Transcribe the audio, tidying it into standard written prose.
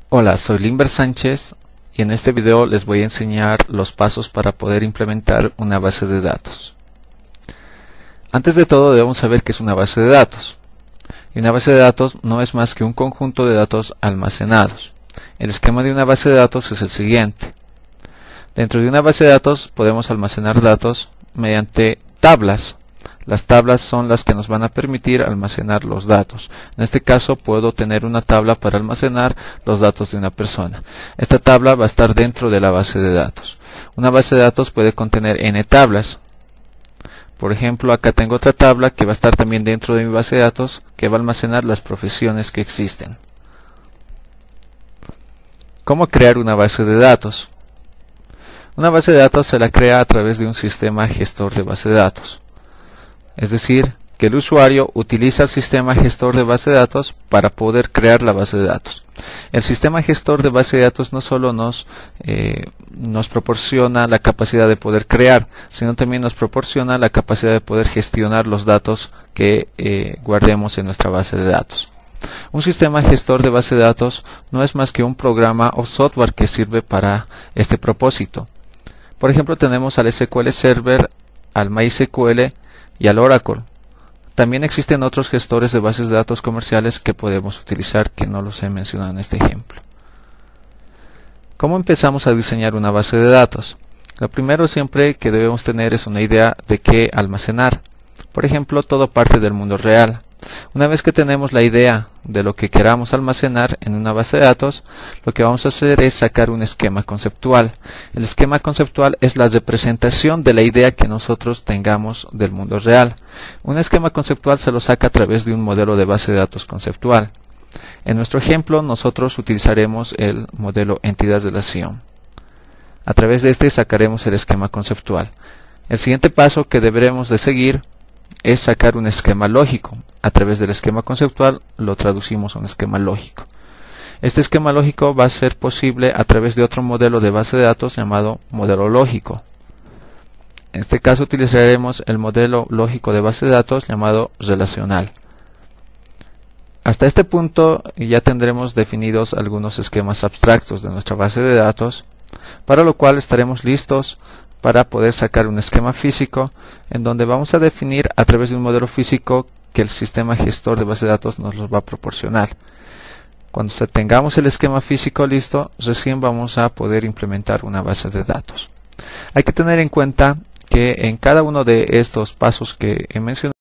Hola, soy Limber Sánchez y en este video les voy a enseñar los pasos para poder implementar una base de datos. Antes de todo debemos saber qué es una base de datos. Y una base de datos no es más que un conjunto de datos almacenados. El esquema de una base de datos es el siguiente. Dentro de una base de datos podemos almacenar datos mediante tablas. Las tablas son las que nos van a permitir almacenar los datos. En este caso puedo tener una tabla para almacenar los datos de una persona. Esta tabla va a estar dentro de la base de datos. Una base de datos puede contener n tablas. Por ejemplo, acá tengo otra tabla que va a estar también dentro de mi base de datos que va a almacenar las profesiones que existen. ¿Cómo crear una base de datos? Una base de datos se la crea a través de un sistema gestor de base de datos. Es decir, que el usuario utiliza el sistema gestor de base de datos para poder crear la base de datos. El sistema gestor de base de datos no solo nos proporciona la capacidad de poder crear, sino también nos proporciona la capacidad de poder gestionar los datos que guardemos en nuestra base de datos. Un sistema gestor de base de datos no es más que un programa o software que sirve para este propósito. Por ejemplo, tenemos al SQL Server, al MySQL y al Oracle. También existen otros gestores de bases de datos comerciales que podemos utilizar, que no los he mencionado en este ejemplo. ¿Cómo empezamos a diseñar una base de datos? Lo primero siempre que debemos tener es una idea de qué almacenar. Por ejemplo, todo parte del mundo real. Una vez que tenemos la idea de lo que queramos almacenar en una base de datos, lo que vamos a hacer es sacar un esquema conceptual. El esquema conceptual es la representación de la idea que nosotros tengamos del mundo real. Un esquema conceptual se lo saca a través de un modelo de base de datos conceptual. En nuestro ejemplo, nosotros utilizaremos el modelo entidad-relación. A través de este sacaremos el esquema conceptual. El siguiente paso que deberemos de seguir es sacar un esquema lógico. A través del esquema conceptual lo traducimos a un esquema lógico. Este esquema lógico va a ser posible a través de otro modelo de base de datos llamado modelo lógico. En este caso utilizaremos el modelo lógico de base de datos llamado relacional. Hasta este punto ya tendremos definidos algunos esquemas abstractos de nuestra base de datos, para lo cual estaremos listos para poder sacar un esquema físico en donde vamos a definir a través de un modelo físico que el sistema gestor de base de datos nos los va a proporcionar. Cuando tengamos el esquema físico listo, recién vamos a poder implementar una base de datos. Hay que tener en cuenta que en cada uno de estos pasos que he mencionado